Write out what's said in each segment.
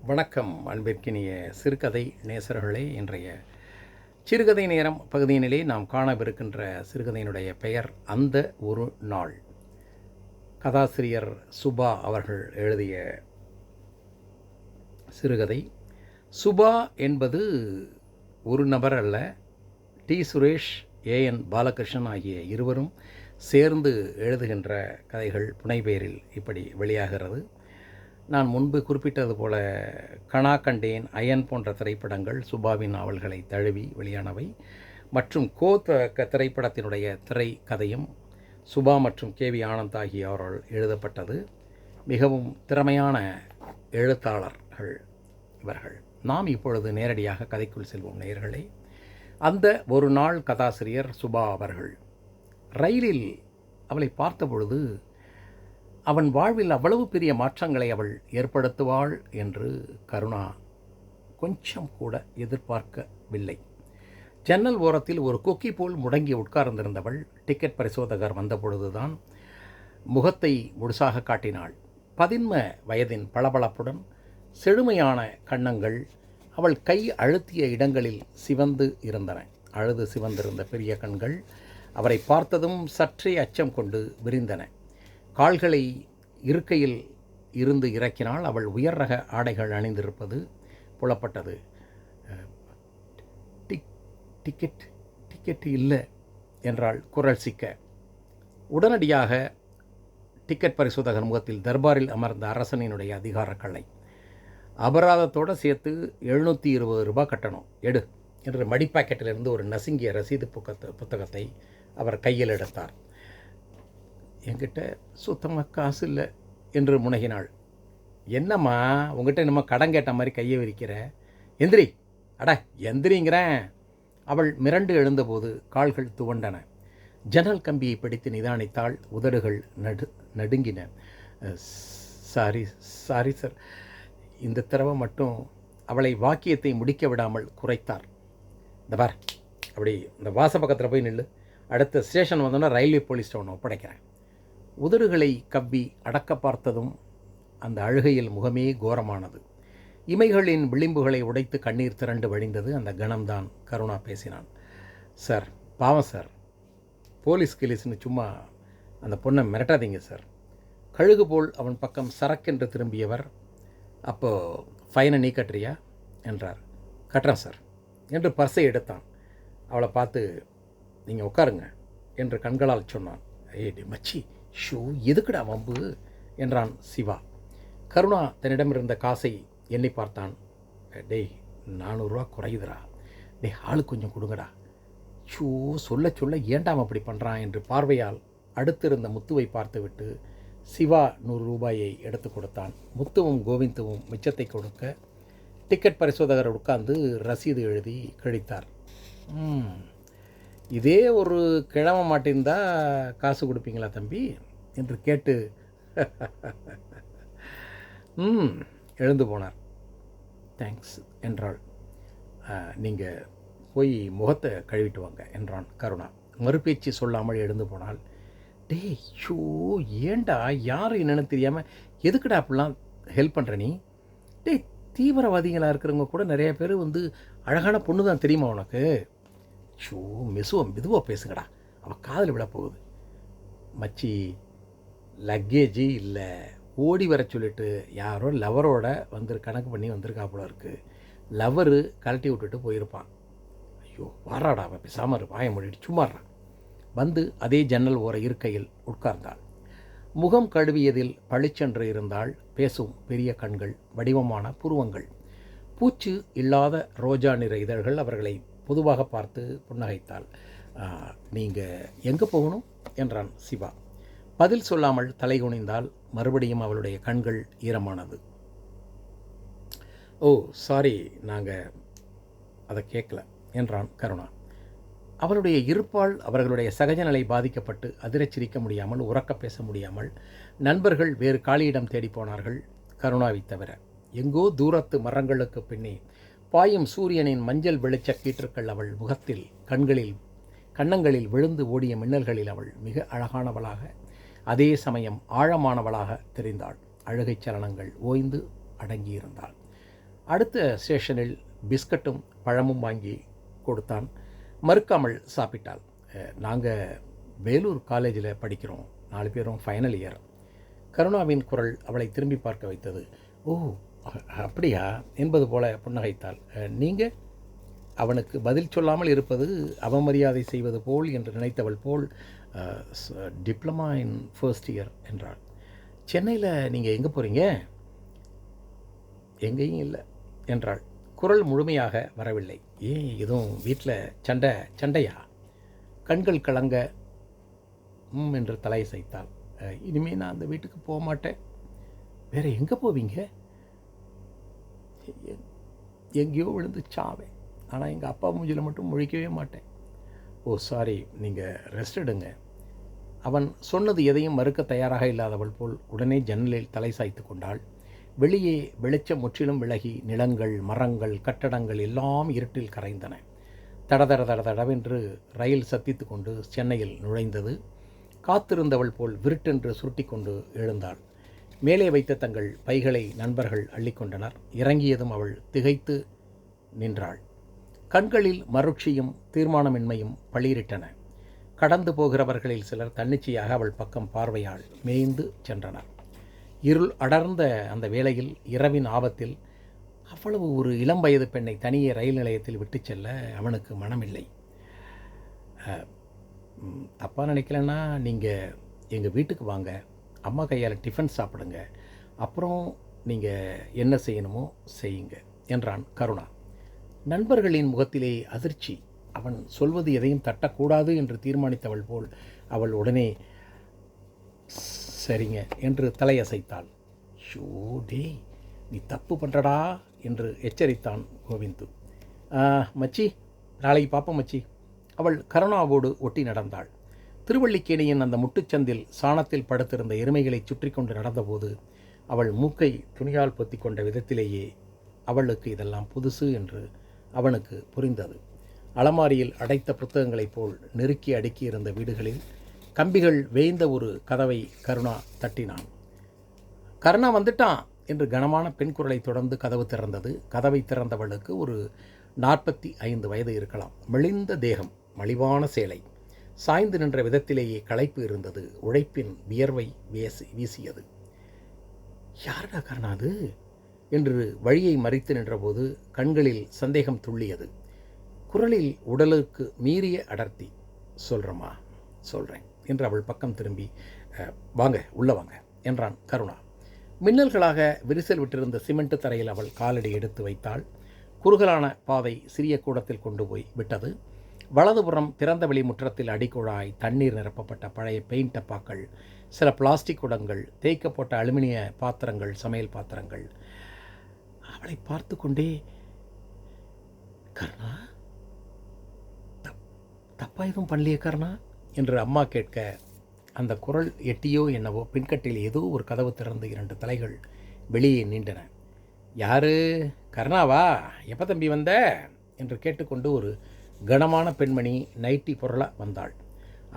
வணக்கம் அன்பிற்கினிய சிறுகதை நேசர்களே. இன்றைய சிறுகதை நேரம் பகுதியினிலே நாம் காணவிருக்கின்ற சிறுகதையினுடைய பெயர் அந்த ஒரு நாள். கதாசிரியர் சுபா அவர்கள் எழுதிய சிறுகதை. சுபா என்பது ஒரு நபர் அல்ல. டி சுரேஷ், ஏஎன் பாலகிருஷ்ணன் ஆகிய இருவரும் சேர்ந்து எழுதுகின்ற கதைகள் புனைபெயரில் இப்படி வெளியாகிறது. நான் முன்பு குறிப்பிட்டது போல கனா கண்டேன், அயன் போன்ற திரைப்படங்கள் சுபாவின் நாவல்களை தழுவி வெளியானவை. மற்றும் திரைப்படத்தினுடைய திரைக்கதையும் சுபா மற்றும் கேவி ஆனந்த் ஆகியோரால் எழுதப்பட்டது. மிகவும் திறமையான எழுத்தாளர்கள் இவர்கள். நாம் இப்பொழுது நேரடியாக கதைக்குள் செல்வோம் நேயர்களே. அந்த ஒரு நாள் கதாசிரியர் சுபா அவர்கள். ரயிலில் அவளை பார்த்தபொழுது அவன் வாழ்வில் அவ்வளவு பெரிய மாற்றங்களை அவள் ஏற்படுத்துவாள் என்று கருணா கொஞ்சம் கூட எதிர்பார்க்கவில்லை. ஜன்னல் ஓரத்தில் ஒரு கொக்கி போல் முடங்கி உட்கார்ந்திருந்தவள் டிக்கெட் பரிசோதகர் வந்தபொழுதுதான் முகத்தை முழுசாக காட்டினாள். 15 வயதின் பளபளப்புடன் செழுமையான கன்னங்கள் அவள் கை அழுத்திய இடங்களில் சிவந்து இருந்தன. அழுது சிவந்திருந்த பெரிய கண்கள் அவரை பார்த்ததும் சற்றே அச்சம் கொண்டு விரிந்தன. கால்களை இருக்கையில் இருந்து இறக்கினாள். அவள் உயர் ரக ஆடைகள் அணிந்திருப்பது புலப்பட்டது. டிக்கெட் இல்லை என்றாள் குரல் சிக்க. உடனடியாக டிக்கெட் பரிசோதகர் முகத்தில் தர்பாரில் அமர்ந்த அரசனினுடைய அதிகாரக்கலை. அபராதத்தோடு சேர்த்து 720 ரூபாய் கட்டணும், எடு என்று மடிப்பாக்கெட்டிலிருந்து ஒரு நசுங்கிய ரசீது புத்தகத்தை அவர் கையில் எடுத்தார். என்கிட்ட சுத்தமாக காசு இல்லை என்று முனகினாள். என்னம்மா, உங்ககிட்ட நம்ம கடன் கேட்ட மாதிரி கையை விரிக்கிற? எந்திரி, அட எந்திரிங்கிறேன். அவள் மிரண்டு எழுந்தபோது கால்கள் துவண்டன. ஜன்னல் கம்பியை பிடித்து நிதானித்தாள். உதடுகள் நடுங்கின. Sorry sir. இந்த தடவை மட்டும் அவளை வாக்கியத்தை முடிக்க விடாமல் குறைத்தார். இந்த பார், அப்படி இந்த வாச பக்கத்தில் போய் நில்லு. அடுத்த ஸ்டேஷன் வந்தோன்னா ரயில்வே போலீஸ் ஸ்டேஷன் ஒப்படைக்கிறேன். உதடுகளை கவ்வி அடக்க பார்த்ததும் அந்த அழுகையில் முகமே கோரமானது. இமைகளின் விளிம்புகளை உடைத்து கண்ணீர் திரண்டு வழிந்தது. அந்த கணம்தான் கருணா பேசினான். சார், பாவம் சார், போலீஸ் கிலீஸ்னு சும்மா அந்த பொண்ணை மிரட்டாதீங்க சார். கழுகு போல் அவன் பக்கம் சரக்கென்று திரும்பியவர், அப்போது ஃபைனை நீ கட்டுறியா என்றார். கட்டுறேன் சார் என்று பர்ஸை எடுத்தான். அவளை பார்த்து, நீங்கள் உட்காருங்க என்று கண்களால் சொன்னான். ஏடி மச்சி, ஷூ எதுக்குடா வம்பு என்றான் சிவா. கருணா தன்னிடமிருந்த காசை எண்ணி பார்த்தான். டேய், 400 ரூபா குறையுதுடா. டேய், ஆளு கொஞ்சம் கொடுங்கடா. ஷூ சொல்ல சொல்ல ஏண்டாம் அப்படி பண்ணுறான் என்று பார்வையால் அடுத்திருந்த முத்துவை பார்த்துவிட்டு சிவா 100 ரூபாயை எடுத்து கொடுத்தான். முத்துவும் கோவிந்துவும் மிச்சத்தை கொடுக்க டிக்கெட் பரிசோதகர் உட்கார்ந்து ரசீது எழுதி கழித்தார். இதே ஒரு கிழமை மாட்டிருந்தா காசு கொடுப்பீங்களா தம்பி என்று கேட்டு எழுந்து போனார். தேங்க்ஸ் என்றாள். நீங்கள் போய் முகத்தை கழுவிட்டு வாங்க என்றான் கருணா. மறுபேச்சு சொல்லாமல் எழுந்து போனாள். டேய் ஷோ, ஏண்டா யார் என்னென்னு தெரியாமல் எதுக்குடா அப்படிலாம் ஹெல்ப் பண்ணுற நீ? டேய், தீவிரவாதிகளாக இருக்கிறவங்க கூட நிறைய பேர் அழகான பொண்ணு தான் தெரியுமா உனக்கு? ஷோ, மெதுவாக பேசுங்கடா, அவள் காதில் விழ போகுது. மச்சி, லக்கேஜி இல்லை, ஓடி வர சொல்லிட்டு யாரோ லவரோட கணக்கு பண்ணி வந்திருக்கா போல இருக்குது. லவரு கழட்டி விட்டுட்டு போயிருப்பான். ஐயோ, வாராடா, அவள் பேசாமல் வாயை மூடிட்டு சும்மாறான். அதே ஜன்னல் ஓர இருக்கையில் உட்கார்ந்தாள். முகம் கழுவியதில் பளிச்சென்று இருந்தால் பேசும் பெரிய கண்கள், வடிவமான புருவங்கள், பூச்சு இல்லாத ரோஜா நிற இதழ்கள் அவர்களை பொதுவாக பார்த்து புன்னகைத்தாள். நீங்கள் எங்கே போகணும் என்றான் சிவா. பதில் சொல்லாமல் தலை குனிந்தால் மறுபடியும் அவளுடைய கண்கள் ஈரமானது. ஓ சாரி, நாங்கள் அதை கேட்கல என்றான் கருணா. அவளுடைய இருப்பால் அவர்களுடைய சகஜநிலை பாதிக்கப்பட்டு அதிரச்சிரிக்க முடியாமல், உறக்க பேச முடியாமல் நண்பர்கள் வேறு காலியிடம் தேடி போனார்கள். கருணாவை தவிர எங்கோ தூரத்து மரங்களுக்கு பின்னே பாயும் சூரியனின் மஞ்சள் வெளிச்ச கீற்றுக்கள் அவள் முகத்தில் கன்னங்களில் விழுந்து ஓடிய மின்னல்களில் அவள் மிக அழகானவளாக, அதே சமயம் ஆழமானவளாக தெரிந்தாள். அழுகைச் சலனங்கள் ஓய்ந்து அடங்கியிருந்தாள். அடுத்த ஸ்டேஷனில் பிஸ்கட்டும் பழமும் வாங்கி கொடுத்தான். மறுக்காமல் சாப்பிட்டாள். நாங்கள் வேலூர் காலேஜில் படிக்கிறோம், 4 பேரும் ஃபைனல் இயர். கருணாவின் குரல் அவளை திரும்பி பார்க்க வைத்தது. ஓ அப்படியா என்பது போல புன்னகைத்தாள். நீங்கள்? அவனுக்கு பதில் சொல்லாமல் இருப்பது அவமரியாதை செய்வது போல் என்று நினைத்தவள் போல் டிப்ளமா இன் ஃபர்ஸ்ட் இயர் என்றாள். சென்னையில் நீங்கள் எங்கே போகிறீங்க? எங்கேயும் இல்லை என்றாள். குரல் முழுமையாக வரவில்லை. ஏன் எதுவும் வீட்டில் சண்டையா? கண்கள் கலங்க என்று தலையசைத்தாள். இனிமேல் நான் அந்த வீட்டுக்கு போக மாட்டேன். வேறு எங்கே போவீங்க? எங்கேயோ விழுந்து சாவேன். ஆனால் எங்கள் அப்பா மூஞ்சில் மட்டும் முழிக்கவே மாட்டேன். ஓ சாரி, நீங்கள் ரெஸ்ட் எடுங்க. அவன் சொன்னது எதையும் மறுக்க தயாராக இல்லாதவள் போல் உடனே ஜன்னலில் தலை சாய்த்து கொண்டாள். வெளியே வெளிச்சம் முற்றிலும் விலகி நிலங்கள், மரங்கள், கட்டடங்கள் எல்லாம் இருட்டில் கரைந்தன. தடதடவென்று ரயில் சத்தித்து கொண்டு சென்னையில் நுழைந்தது. காத்திருந்தவள் போல் விருட்டென்று சுருட்டி கொண்டு எழுந்தாள். மேலே வைத்த தங்கள் பைகளை நண்பர்கள் அள்ளிக்கொண்டனர். இறங்கியதும் அவள் திகைத்து நின்றாள். கண்களில் மருட்சியும் தீர்மானமின்மையும் பளிரிட்டன. கடந்து போகிறவர்களில் சிலர் தன்னிச்சையாக அவள் பக்கம் பார்வையால் மேய்ந்து சென்றனர். இருள் அடர்ந்த அந்த வேளையில், இரவின் ஆபத்தில் அவ்வளவு ஒரு இளம் வயது பெண்ணை தனியே ரயில் நிலையத்தில் விட்டு செல்ல அவனுக்கு மனமில்லை. தப்பாக நினைக்கலன்னா நீங்கள் எங்கள் வீட்டுக்கு வாங்க, அம்மா கையால் டிஃபன் சாப்பிடுங்க, அப்புறம் நீங்கள் என்ன செய்யணுமோ செய்யுங்க என்றான் கருணா. நண்பர்களின் முகத்திலே அதிர்ச்சி. அவன் சொல்வது எதையும் தட்டக்கூடாது என்று தீர்மானித்தவள் போல் அவள் உடனே சரிங்க என்று தலையசைத்தாள். ஷோ டே, நீ தப்பு பண்ணுறடா என்று எச்சரித்தான் கோவிந்து. மச்சி, நாளைக்கு பார்ப்போம் மச்சி. அவள் கருணாவோடு ஒட்டி நடந்தாள். திருவள்ளிக்கேணியின் அந்த முட்டுச்சந்தில் சாணத்தில் படுத்திருந்த எருமைகளை சுற்றி கொண்டு நடந்தபோது அவள் மூக்கை துணியால் பொத்தி கொண்ட விதத்திலேயே அவளுக்கு இதெல்லாம் புதுசு என்று அவனுக்கு புரிந்தது. அலமாரியில் அடைத்த புத்தகங்களைப் போல் நெருக்கி அடுக்கி இருந்த வீடுகளில் கம்பிகள் வேய்ந்த ஒரு கதவை கருணா தட்டினான். கருணா வந்துட்டான் என்று கனமான பெண் குரலை தொடர்ந்து கதவு திறந்தது. கதவை திறந்தவளுக்கு ஒரு 45 வயது இருக்கலாம். மெலிந்த தேகம், மலிவான சேலை, சாய்ந்து நின்ற விதத்திலேயே களைப்பு இருந்தது. உழைப்பின் வியர்வை வீசியது. யாருடா கருணா அது என்று வழியை மறித்து நின்றபோது கண்களில் சந்தேகம் துள்ளியது. குரலில் உடலுக்கு மீறிய அடர்த்தி. சொல்கிறேன் என்று அவள் பக்கம் திரும்பி, வாங்க உள்ளே வாங்க என்றான் கருணா. மின்னல்களாக விரிசல் விட்டிருந்த சிமெண்ட் தரையில் அவள் காலடி எடுத்து வைத்தாள். குறுகலான பாதை சிறிய கூடத்தில் கொண்டு போய் விட்டது. வலதுபுறம் திறந்த வெளி முற்றத்தில் அடிக்குழாய், தண்ணீர் நிரப்பப்பட்ட பழைய பெயிண்ட் டப்பாக்கள், சில பிளாஸ்டிக் குடங்கள், தேய்க்கப்பட்ட அலுமினிய பாத்திரங்கள், சமையல் பாத்திரங்கள். அவளை பார்த்து கொண்டே, கருணா தப்பா எதுவும் பண்ணலையே கருணா என்று அம்மா கேட்க, அந்த குரல் எட்டியோ என்னவோ பின்கட்டில் ஏதோ ஒரு கதவு திறந்து 2 தலைகள் வெளியே நீண்டன. யாரு? கருணாவா? எப்போ தம்பி வந்த என்று கேட்டுக்கொண்டு ஒரு கனமான பெண்மணி நைட்டி பொருள வந்தாள்.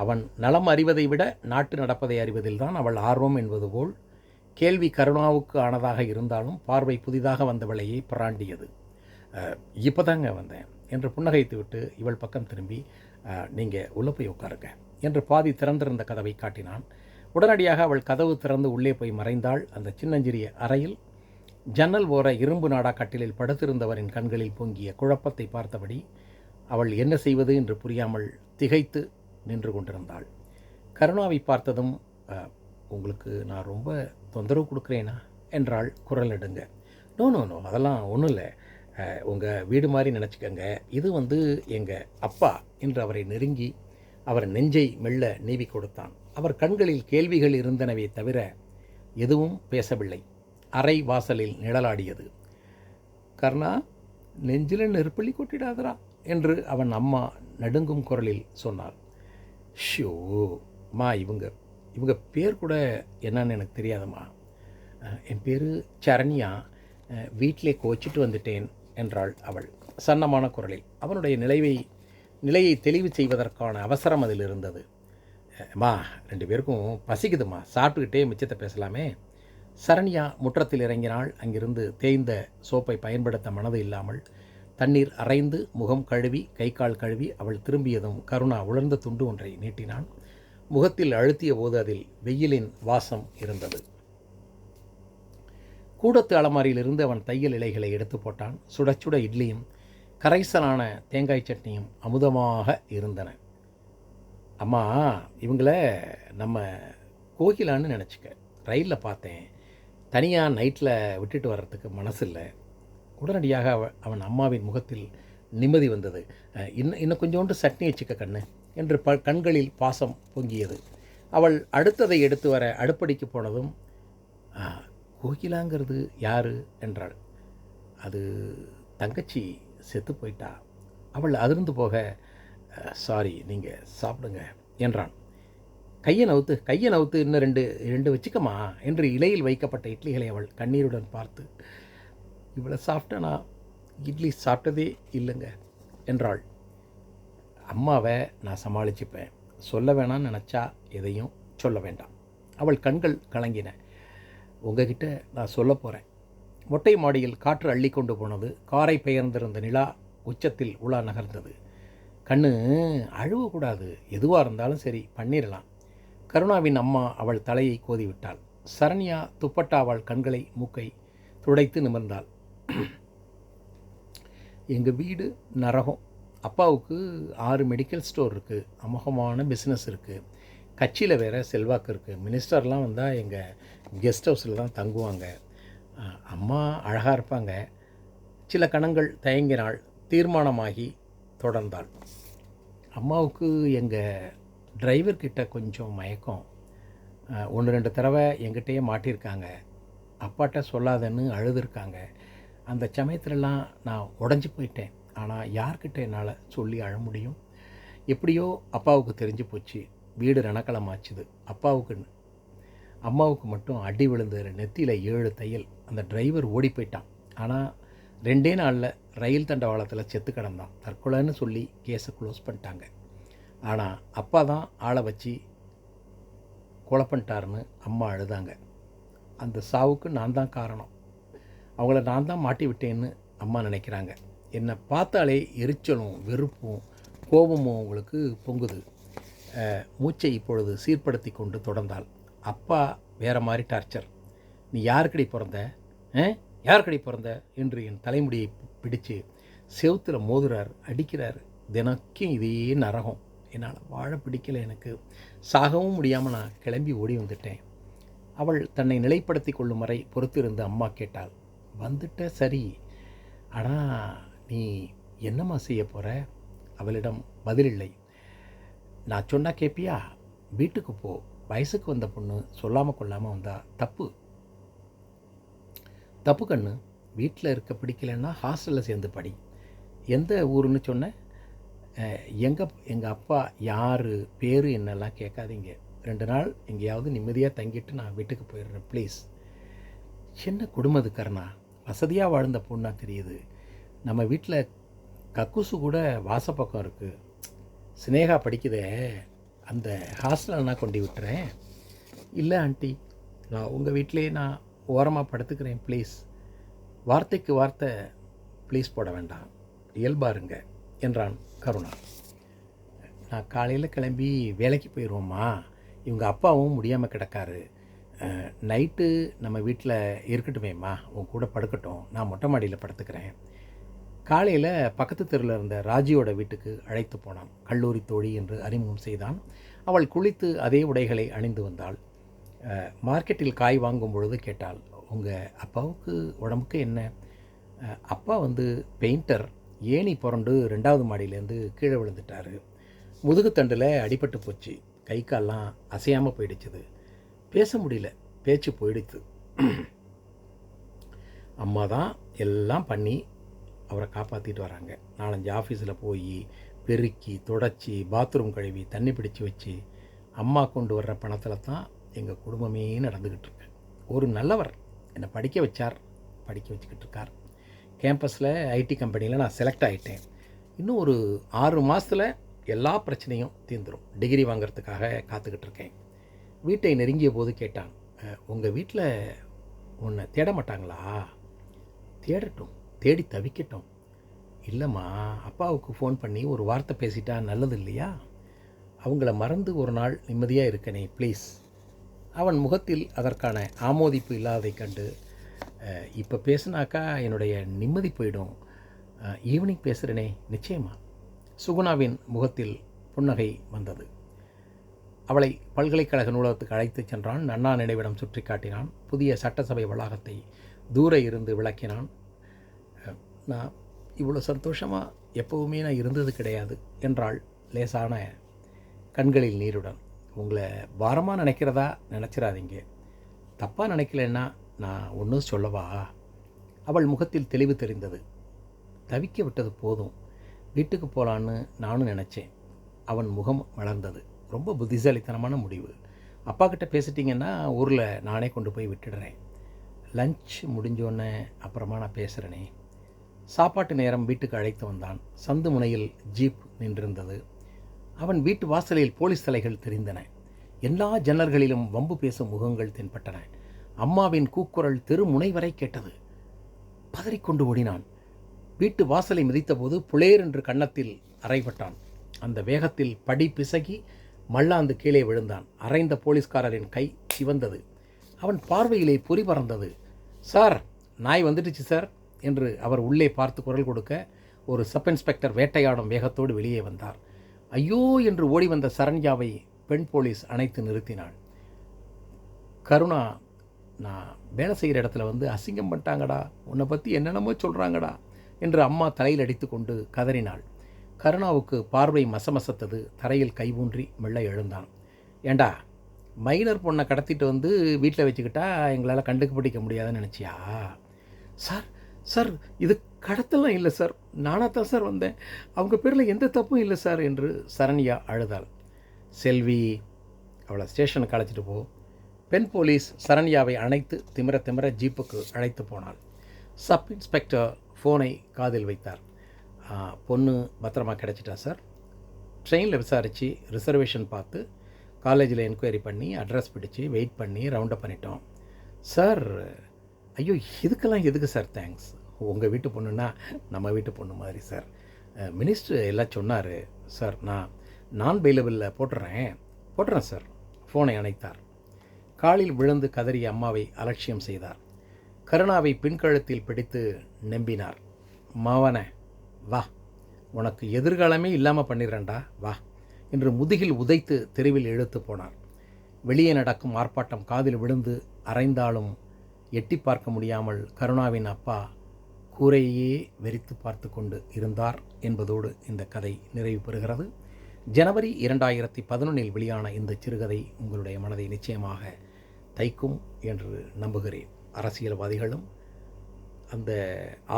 அவன் நலம் அறிவதை விட நாட்டு நடப்பதை அறிவதில்தான் அவள் ஆர்வம் என்பது போல் கேள்வி கருணாவுக்கு ஆனதாக இருந்தாலும் பார்வை புதிதாக வந்தவளையே பிராண்டியது. இப்போதாங்க வந்தேன் என்று புன்னகைத்து விட்டு இவள் பக்கம் திரும்பி, நீங்கள் உள்ளே போய் உட்காருங்க என்று பாதி திறந்திருந்த கதவை காட்டினான். உடனடியாக அவள் கதவு திறந்து உள்ளே போய் மறைந்தாள். அந்த சின்னஞ்சிறிய அறையில் ஜன்னல் ஓர இரும்பு நாடா கட்டிலில் படுத்திருந்தவரின் கண்களில் பொங்கிய குழப்பத்தை பார்த்தபடி அவள் என்ன செய்வது என்று புரியாமல் திகைத்து நின்று கொண்டிருந்தாள். கருணாவை பார்த்ததும், உங்களுக்கு நான் ரொம்ப தொந்தரவு கொடுக்குறேனா என்றாள் குரல் நடுங்க. நோ, அதெல்லாம் ஒன்றும் இல்லை, உங்கள் வீடு மாதிரி நினச்சிக்கங்க. இது எங்கள் அப்பா என்று அவரை நெருங்கி அவர் நெஞ்சை மெல்ல நீவி கொடுத்தான். அவர் கண்களில் கேள்விகள் இருந்தனவே தவிர எதுவும் பேசவில்லை. அறை வாசலில் நிழலாடியது. கருணா, நெஞ்சில் நெருப்பள்ளி கொட்டிடாதரா என்று அவன் அம்மா நடுங்கும் குரலில் சொன்னாள். ஷோ மா, இவங்க பேர் கூட என்னன்னு எனக்கு தெரியாதம்மா. என் பேர் சரண்யா, வீட்டிலே கோச்சிட்டு வந்துட்டேன் என்றாள் அவள் சன்னமான குரலில். அவனுடைய நிலையை தெளிவு செய்வதற்கான அவசரம் அதில் இருந்தது. அம்மா, 2 பேருக்கும் பசிக்குதுமா, சாப்பிட்டுக்கிட்டே மிச்சத்தை பேசலாமே. சரண்யா முற்றத்தில் இறங்கினாள். அங்கிருந்து தேய்ந்த சோப்பை பயன்படுத்த மனது இல்லாமல் தண்ணீர் அரைந்து முகம் கழுவி கை கால் கழுவி அவள் திரும்பியதும் கருணா உலர்ந்த துண்டு ஒன்றை நீட்டினான். முகத்தில் அழுத்திய போது அதில் வெயிலின் வாசம் இருந்தது. கூடத்து அலமாரியிலிருந்து அவன் தையல் இலைகளை எடுத்து போட்டான். சுட சுட இட்லியும் கரைசலான தேங்காய் சட்னியும் அமுதமாக இருந்தன. அம்மா, இவங்கள நம்ம கோகிலான்னு நினச்சிக்க. ரயிலில் பார்த்தேன். தனியாக நைட்டில் விட்டுட்டு வர்றதுக்கு மனசு இல்லை. உடனடியாக அவன் அம்மாவின் முகத்தில் நிம்மதி வந்தது. இன்னும் கொஞ்சோண்டு சட்னி வச்சுக்க கண்ணு என்று கண்களில் பாசம் பொங்கியது. அவள் அடுத்ததை எடுத்து வர அடுப்படிக்கு போனதும், கோகிலாங்கிறது யார் என்றாள். அது தங்கச்சி செத்து போயிட்டா. அவள் அதிர்ந்து போக, சாரி, நீங்கள் சாப்பிடுங்க என்றான். கையை நவுத்து இன்னும் ரெண்டு வச்சுக்கமா என்று இலையில் வைக்கப்பட்ட இட்லிகளை அவள் கண்ணீருடன் பார்த்து, இவ்வளோ சாப்பிட்டா நான் இட்லி சாப்பிட்டதே இல்லைங்க என்றாள். அம்மாவை நான் சமாளிச்சுப்பேன். சொல்ல வேணான்னு நினச்சா எதையும் சொல்ல வேண்டாம். அவள் கண்கள் கலங்கின. உங்ககிட்ட நான் சொல்ல போகிறேன். மொட்டை மாடியில் காற்று அள்ளி கொண்டு போனது. காரை பெயர்ந்திருந்த நிலா உச்சத்தில் உலா நகர்ந்தது. கண்ணு, அழுவக்கூடாது. எதுவாக இருந்தாலும் சரி, பண்ணிடலாம். கருணாவின் அம்மா அவள் தலையை கோதிவிட்டாள். சரண்யா துப்பட்டா அவள் கண்களை மூக்கை துடைத்து நிமிர்ந்தாள். எங்கள் வீடு நரகம். அப்பாவுக்கு 6 மெடிக்கல் ஸ்டோர் இருக்குது. அமோகமான பிஸ்னஸ் இருக்குது. கட்சியில் வேறு செல்வாக்கு இருக்குது. மினிஸ்டர்லாம் வந்தால் எங்கள் கெஸ்ட் ஹவுஸில் தான் தங்குவாங்க. அம்மா அழகாக இருப்பாங்க. சில கணங்கள் தயங்கினாள். தீர்மானமாகி தொடர்ந்தாள். அம்மாவுக்கு எங்கள் டிரைவர்கிட்ட கொஞ்சம் மயக்கம். 1-2 தடவை எங்கிட்டயே மாட்டியிருக்காங்க. அப்பாட்ட சொல்லாதன்னு அழுதுருக்காங்க. அந்த சமயத்துலலாம் நான் உடஞ்சி போயிட்டேன். ஆனால் யார்கிட்ட என்னால் சொல்லி அழ முடியும்? எப்படியோ அப்பாவுக்கு தெரிஞ்சு போச்சு. வீடு ரணக்கலமாச்சுது. அம்மாவுக்கு மட்டும் அடி விழுந்து நெத்தியில் 7 தையல். அந்த டிரைவர் ஓடி போயிட்டான். ஆனால் 2 நாளில் ரயில் தண்டவாளத்தில் செத்து கிடந்தான். தற்கொலைன்னு சொல்லி கேஸை க்ளோஸ் பண்ணிட்டாங்க. ஆனால் அப்பா தான் ஆளை வச்சு கொலை பண்ணிட்டாருன்னு அம்மா அழுதாங்க. அந்த சாவுக்கு நான் தான் காரணம். அவங்கள நான் தான் மாட்டி விட்டேன்னு அம்மா நினைக்கிறாங்க. என்னை பார்த்தாலே எரிச்சலும் வெறுப்பும் கோபமும் அவங்களுக்கு பொங்குது. மூச்சை இப்பொழுது சீர்படுத்தி கொண்டு தொடர்ந்தாள். அப்பா வேறு மாதிரி டார்ச்சர். நீ யாருக்கடி பிறந்த என்று என் தலைமுடியை பிடிச்சு செவுத்தில் மோதுறார், அடிக்கிறார். தினக்கும் இதே நரகம். என்னால் வாழ பிடிக்கலை. எனக்கு சாகவும் முடியாமல் நான் கிளம்பி ஓடி வந்துட்டேன். அவள் தன்னை நிலைப்படுத்தி கொள்ளும் வரை பொறுத்திருந்து அம்மா கேட்டாள். வந்துட்ட சரி, ஆனால் நீ என்னம்மா செய்ய போகிற? அவளிடம் பதிலில்லை. நான் சொன்னால் கேட்பியா? வீட்டுக்கு போ. வயசுக்கு வந்த பொண்ணு சொல்லாமல் கொள்ளாமல் வந்தா தப்பு கண்ணு. வீட்டில் இருக்க பிடிக்கலைன்னா ஹாஸ்டலில் சேர்ந்து படி. எந்த ஊருன்னு சொன்ன? எங்கள் அப்பா யார், பேர் என்னெல்லாம் கேட்காதீங்க. 2 நாள் எங்கேயாவது நிம்மதியாக தங்கிட்டு நான் வீட்டுக்கு போயிடுறேன் ப்ளீஸ். சின்ன குடும்பம் அது கருணா. வசதியாக வாழ்ந்த பொண்ணாக தெரியுது. நம்ம வீட்டில் கக்கூசு கூட வாசப்பக்கம் இருக்குது. சினேகா படிக்குதே, அந்த ஹாஸ்டலில் நான் கொண்டு விட்டுறேன். இல்லை ஆண்டி, நான் உங்கள் வீட்டிலே நான் ஓரமாக படுத்துக்கிறேன் ப்ளீஸ். வார்த்தைக்கு வார்த்தை ப்ளீஸ் போட வேண்டாம், இயல்பாருங்க என்றான் கருணா. நான் காலையில் கிளம்பி வேலைக்கு போயிடுவோம்மா. இவங்க அப்பாவும் முடியாமல் கிடக்காரு. நைட்டு நம்ம வீட்டில் இருக்கட்டுமேம்மா, உன் கூட படுக்கட்டும். நான் மொட்டை மாடியில் படுத்துக்கிறேன். காலையில் பக்கத்து தெருவில் இருந்த ராஜியோட வீட்டுக்கு அழைத்து போனான். கல்லூரி தோழி என்று அறிமுகம் செய்தான். அவள் குளித்து அதே உடைகளை அணிந்து வந்தாள். மார்க்கெட்டில் காய் வாங்கும் பொழுது கேட்டாள், உங்கள் அப்பாவுக்கு உடம்புக்கு என்ன? அப்பா பெயிண்டர். ஏணி புரண்டு 2வது மாடியிலேருந்து கீழே விழுந்துட்டார். முதுகுத்தண்டில் அடிபட்டு போச்சு. கை கால்லாம் அசையாமல் போயிடுச்சுது. பேச முடியல, பேச்சு போயிடுச்சு. அம்மா தான் எல்லாம் பண்ணி அவரை காப்பாற்றிட்டு வராங்க. 4-5 ஆஃபீஸில் போய் பெருக்கி தொடச்சி பாத்ரூம் கழுவி தண்ணி பிடிச்சி வச்சு அம்மா கொண்டு வர்ற பணத்தில் தான் எங்கள் குடும்பமே நடந்துக்கிட்டு இருக்கு. ஒரு நல்லவர் என்னை படிக்க வச்சுக்கிட்டு இருக்கார். கேம்பஸில் ஐடி கம்பெனியில் நான் செலக்ட் ஆகிட்டேன். இன்னும் ஒரு 6 மாதத்தில் எல்லா பிரச்சனையும் தீர்ந்துடும். டிகிரி வாங்கிறதுக்காக காத்துக்கிட்டு இருக்கேன். வீட்டை நெருங்கிய போது கேட்டான், உங்கள் வீட்டில் உன்னை தேட மாட்டாங்களா? தேடட்டும், தேடி தவிக்கட்டும். இல்லைம்மா, அப்பாவுக்கு ஃபோன் பண்ணி ஒரு வார்த்தை பேசிட்டா நல்லது இல்லையா? அவங்கள மறந்து ஒரு நாள் நிம்மதியாக இருக்கனே ப்ளீஸ். அவன் முகத்தில் அதற்கான ஆமோதிப்பு இல்லாததைக் கண்டு, இப்போ பேசுனாக்கா என்னுடைய நிம்மதி போயிடும், ஈவினிங் பேசுகிறேனே. நிச்சயமா. சுகுணாவின் முகத்தில் புன்னகை வந்தது. அவளை பல்கலைக்கழக நூலகத்துக்கு அழைத்துச் சென்றான். அண்ணா நினைவிடம் சுற்றி காட்டினான். புதிய சட்டசபை வளாகத்தை தூர இருந்து விளக்கினான். நான் இவ்வளோ சந்தோஷமாக எப்போவுமே நான் இருந்தது கிடையாது என்றாள் லேசான கண்களில் நீருடன். உங்களை பாரமாக நினைக்கிறதா நினச்சிடாதீங்க. தப்பாக நினைக்கலன்னா நான் ஒன்றும் சொல்லவா? அவள் முகத்தில் தெளிவு தெரிந்தது. தவிக்க விட்டது போதும், வீட்டுக்கு போகலான்னு நானும் நினச்சேன். அவன் முகம் வளர்ந்தது. ரொம்ப புத்திசாலித்தனமான முடிவு. அப்பா கிட்ட பேசிட்டிங்கன்னா ஊரில் நானே கொண்டு போய் விட்டுடுறேன். லஞ்ச் முடிஞ்சோன்னே அப்புறமா நான் பேசுகிறேனே. சாப்பாட்டு நேரம் வீட்டுக்கு அழைத்து வந்தான். சந்து முனையில் ஜீப் நின்றிருந்தது. அவன் வீட்டு வாசலில் போலீஸ் தலைகள் தெரிந்தன. எல்லா ஜன்னல்களிலும் வம்பு பேசும் முகங்கள் தென்பட்டன. அம்மாவின் கூக்குரல் தெரு முனை வரை கேட்டது. பதறிக்கொண்டு ஓடினான். வீட்டு வாசலை மிதித்தபோது புளேர் என்று கன்னத்தில் அறைபட்டான். அந்த வேகத்தில் படி பிசகி மல்லாந்து கீழே விழுந்தான். அரைந்த போலீஸ்காரரின் கை சிவந்தது. அவன் பார்வையிலே பொறி பறந்தது. சார், நாய் வந்துடுச்சு சார் என்று அவர் உள்ளே பார்த்து குரல் கொடுக்க, ஒரு சப் இன்ஸ்பெக்டர் வேட்டையாடும் வேகத்தோடு வெளியே வந்தார். ஐயோ என்று ஓடி வந்த சரண்யாவை பெண் போலீஸ் அணைத்து நிறுத்தினாள். கருணா, நான் வேலை செய்கிற இடத்துல வந்து அசிங்கம் பண்ணிட்டாங்கடா, உன்னை பற்றி என்னென்னமோ சொல்கிறாங்கடா என்று அம்மா தலையில் அடித்து கொண்டு கதறினாள். கருணாவுக்கு பார்வை மசமசத்தது. தரையில் கை ஊன்றி மெல்ல எழுந்தான். ஏண்டா, மைனர் பொண்ணை கடத்திட்டு வந்து வீட்டில் வச்சுக்கிட்டா எங்களால் கண்டுபிடிக்க முடியாதுன்னு நினச்சியா? சார் சார், இது கடத்தலாம் இல்லை சார், நானாக தான் சார் வந்தேன், அவங்க பேரில் எந்த தப்பும் இல்லை சார் என்று சரண்யா அழுதாள். செல்வி, அவளை ஸ்டேஷனுக்கு அழைச்சிட்டு போ. பெண் போலீஸ் சரண்யாவை அணைத்து திமிர திமிர ஜீப்புக்கு அழைத்து போனாள். சப் இன்ஸ்பெக்டர் ஃபோனை காதில் வைத்தார். பொண்ணு பத்திரமா கிடச்சிட்டா சார். ட்ரெயினில் விசாரித்து ரிசர்வேஷன் பார்த்து காலேஜில் என்கொயரி பண்ணி அட்ரஸ் பிடிச்சி வெயிட் பண்ணி ரவுண்டப் பண்ணிட்டோம் சார். ஐயோ, இதுக்கெல்லாம் எதுக்கு சார் தேங்க்ஸ்? உங்கள் வீட்டு பொண்ணுன்னா நம்ம வீட்டு பொண்ணு மாதிரி சார். மினிஸ்டர் எல்லாம் சொன்னார் சார். நான் பெயிலபிளில் போட்டுறேன் சார். ஃபோனை அணைத்தார். காலில் விழுந்து கதறிய அம்மாவை அலட்சியம் செய்தார். கருணாவை பின்கழுத்தில் பிடித்து நம்பினார். மாவனே வா, உனக்கு எதிர்காலமே இல்லாமல் பண்ணிடுறேன்டா வா என்று முதுகில் உதைத்து தெருவில் இழுத்து போனார். வெளியே நடக்கும் ஆர்ப்பாட்டம் காதில் விழுந்து அரைந்தாலும் எட்டி பார்க்க முடியாமல் கருணாவின் அப்பா கூரையே வெறித்து பார்த்து கொண்டு இருந்தார் என்பதோடு இந்த கதை நிறைவு பெறுகிறது. ஜனவரி 2011 வெளியான இந்த சிறுகதை உங்களுடைய மனதை நிச்சயமாக தைக்கும் என்று நம்புகிறேன். அரசியல்வாதிகளும் அந்த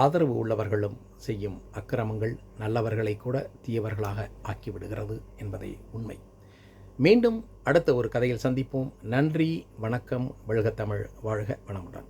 ஆதரவு உள்ளவர்களும் செய்யும் அக்கிரமங்கள் நல்லவர்களை கூட தீயவர்களாக ஆக்கிவிடுகிறது என்பதை உண்மை. மீண்டும் அடுத்த ஒரு கதையில் சந்திப்போம். நன்றி, வணக்கம். வாழ்க தமிழ், வாழ்க வளமுடன்.